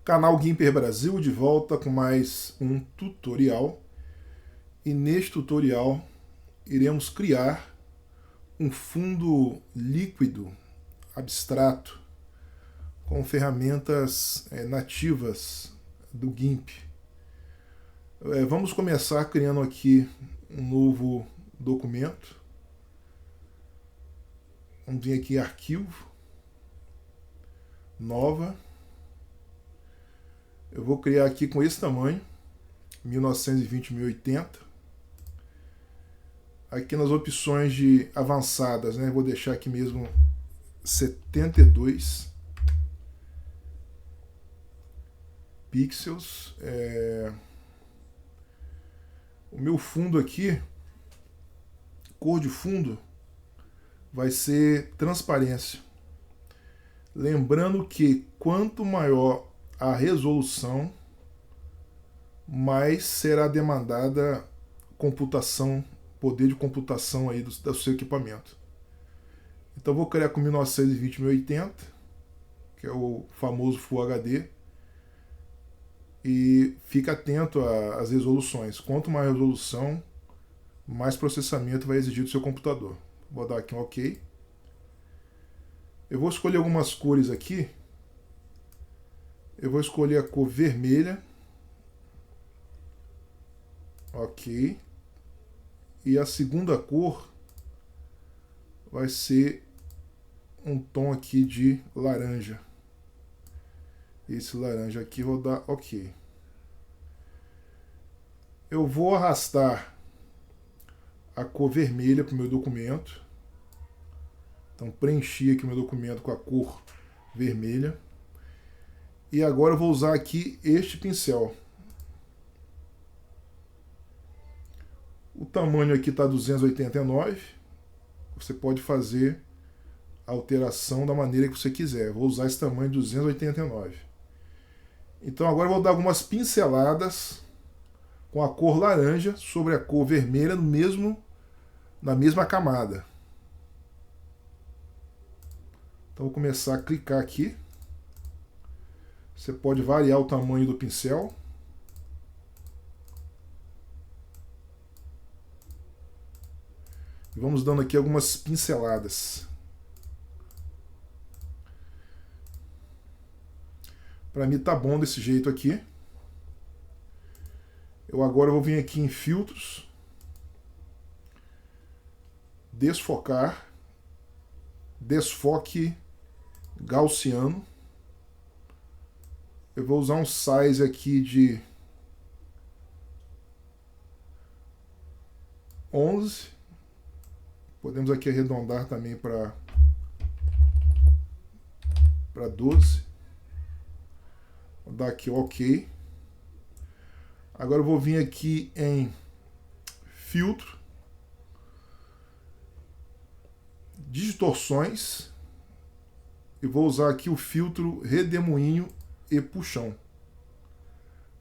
Canal Gimper Brasil de volta com mais um tutorial. E neste tutorial iremos criar um fundo líquido abstrato com ferramentas nativas do GIMP. Vamos começar criando aqui um novo documento. Vamos vir aqui em Arquivo, Nova. Eu vou criar aqui com esse tamanho, 1920x1080. Aqui nas opções de avançadas, né, vou deixar aqui mesmo 72 pixels. O meu fundo aqui, cor de fundo, vai ser transparência. Lembrando que quanto maior a resolução, mais será demandada computação, poder de computação aí do seu equipamento. Então vou criar com 1920x1080, que é o famoso Full HD, e fica atento às resoluções. Quanto mais resolução, mais processamento vai exigir do seu computador. Vou dar aqui um OK. Eu vou escolher algumas cores aqui. Eu vou escolher a cor vermelha. Ok. E a segunda cor vai ser um tom aqui de laranja. Esse laranja aqui vou dar OK. Eu vou arrastar a cor vermelha para o meu documento. Então preenchi aqui o meu documento com a cor vermelha. E agora eu vou usar aqui este pincel. O tamanho aqui está 289. Você pode fazer a alteração da maneira que você quiser. Eu vou usar esse tamanho de 289. Então agora eu vou dar algumas pinceladas com a cor laranja sobre a cor vermelha na mesma camada. Então vou começar a clicar aqui. Você pode variar o tamanho do pincel. E vamos dando aqui algumas pinceladas. Para mim tá bom desse jeito aqui. Eu agora vou vir aqui em Filtros, Desfocar, Desfoque Gaussiano. Eu vou usar um size aqui de 11. Podemos aqui arredondar também para 12. Vou dar aqui OK. Agora eu vou vir aqui em Filtro, Distorções, e vou usar aqui o filtro Redemoinho e Puxão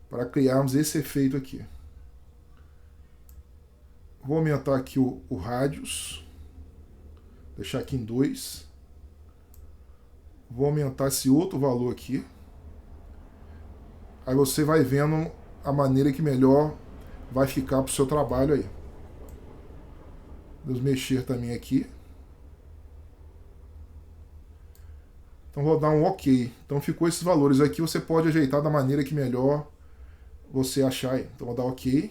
para criarmos esse efeito aqui. Vou aumentar aqui o radius, deixar aqui em 2. Vou aumentar esse outro valor aqui. Aí você vai vendo a maneira que melhor vai ficar para o seu trabalho aí. Vamos mexer também aqui. Então vou dar um OK. Então ficou esses valores aqui, você pode ajeitar da maneira que melhor você achar aí. Então vou dar OK.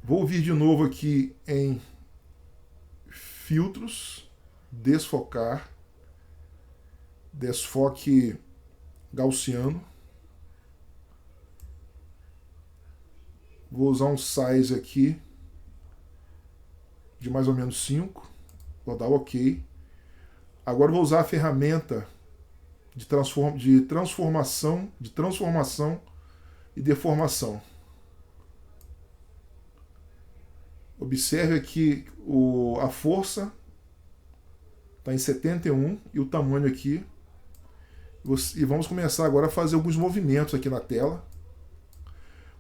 Vou vir de novo aqui em Filtros, Desfocar, Desfoque Gaussiano. Vou usar um size aqui de mais ou menos 5. Vou dar OK. Agora vou usar a ferramenta de transformação e deformação. Observe aqui a força está em 71 e o tamanho aqui. E vamos começar agora a fazer alguns movimentos aqui na tela.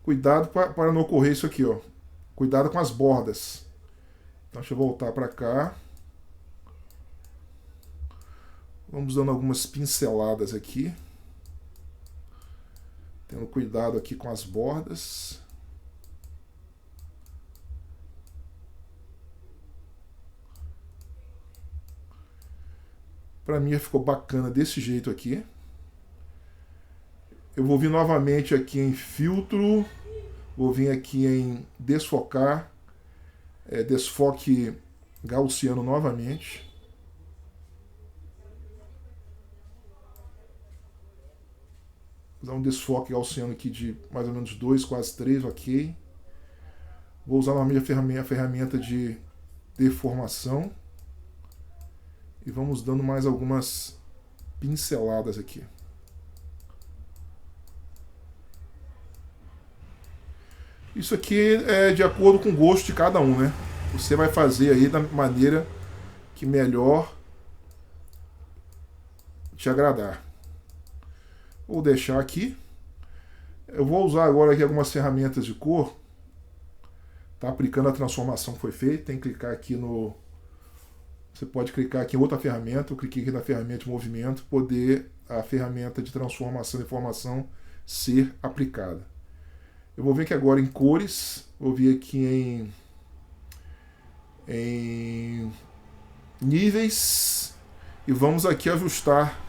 Cuidado para não ocorrer isso aqui, ó. Cuidado com as bordas. Então deixa eu voltar para cá. Vamos dando algumas pinceladas aqui. Tendo cuidado aqui com as bordas. Para mim ficou bacana desse jeito aqui. Eu vou vir novamente aqui em filtro. Vou vir aqui em desfocar. Desfoque gaussiano novamente. Vou usar um desfoque gaussiano aqui de mais ou menos 2, quase 3, ok. Vou usar novamente a ferramenta de deformação. E vamos dando mais algumas pinceladas aqui. Isso aqui é de acordo com o gosto de cada um, né? Você vai fazer aí da maneira que melhor te agradar. Vou deixar aqui. Eu vou usar agora aqui algumas ferramentas de cor. Tá aplicando a transformação que foi feita. Tem que clicar aqui no... Você pode clicar aqui em outra ferramenta. Eu cliquei aqui na ferramenta de movimento. Poder a ferramenta de transformação de informação ser aplicada. Eu vou vir aqui agora em cores. Vou vir aqui em níveis. E vamos aqui ajustar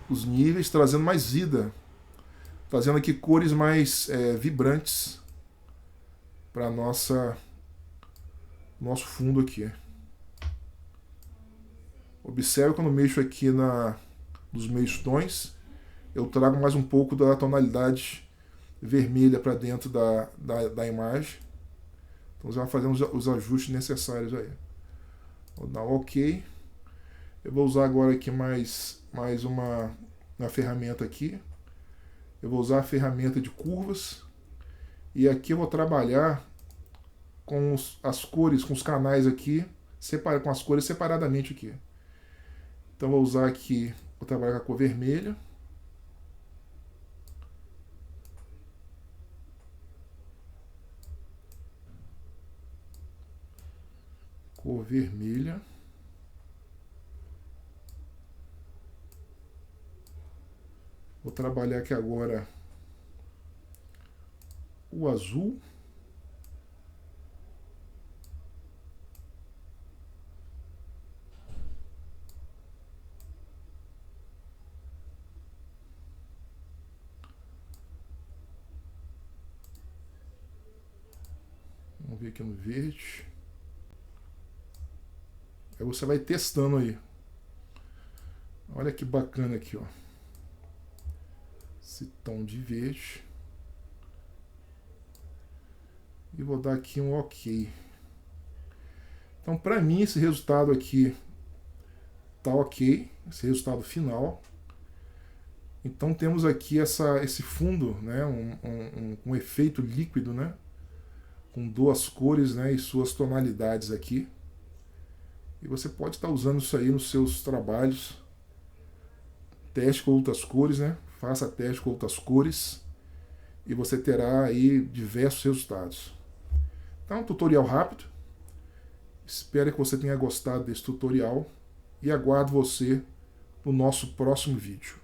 os níveis, trazendo mais vida, trazendo aqui cores mais vibrantes para nosso fundo aqui. Observe quando eu mexo aqui nos meios tons, eu trago mais um pouco da tonalidade vermelha para dentro da imagem. Então você vai fazendo os ajustes necessários aí. Vou dar OK. Eu vou usar agora aqui mais uma ferramenta aqui. Eu vou usar a ferramenta de curvas. E aqui eu vou trabalhar com as cores, com os canais aqui, com as cores separadamente aqui. Então vou usar aqui, vou trabalhar com a cor vermelha. Cor vermelha. Vou trabalhar aqui agora o azul. Vamos ver aqui no verde. Aí você vai testando aí. Olha que bacana aqui, ó. Esse tom de verde. E vou dar aqui um OK. Então, para mim, esse resultado aqui tá OK. Esse resultado final. Então, temos aqui esse fundo, né? Um efeito líquido, né? Com duas cores, né? E suas tonalidades aqui. E você pode estar usando isso aí nos seus trabalhos. Teste com outras cores, né? Faça teste com outras cores e você terá aí diversos resultados. Então, um tutorial rápido. Espero que você tenha gostado desse tutorial e aguardo você no nosso próximo vídeo.